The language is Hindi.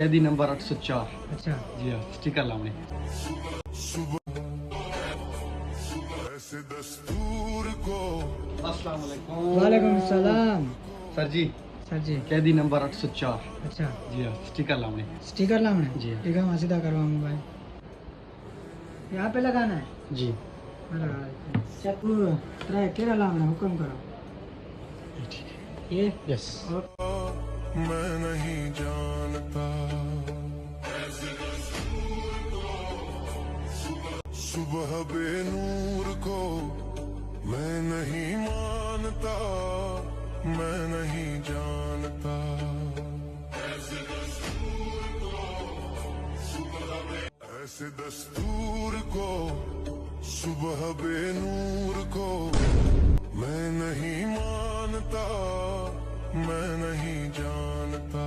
कैदी नंबर 804। अच्छा जी हाँ, स्टिकर लाने। अस्सलाम वालेकुम। वालेकुम सलाम। सर जी, सर जी। कैदी नंबर 804। अच्छा जी हाँ, स्टिकर लाने। स्टिकर लाना है। जी हाँ। ठीक है, मैं सीधा करवाऊंगा भाई। यहाँ पे लगाना है। जी मैं लगा देता हूँ। चेक ट्राई केरा लाना है, हुक्म करो। ठीक है। ये यस। और मैं नहीं जानता सुबह बेनूर को मैं नहीं मानता, मैं नहीं जानता ऐसे दस्तूर को, सुबह बेनूर को मैं नहीं मानता, मैं नहीं जानता।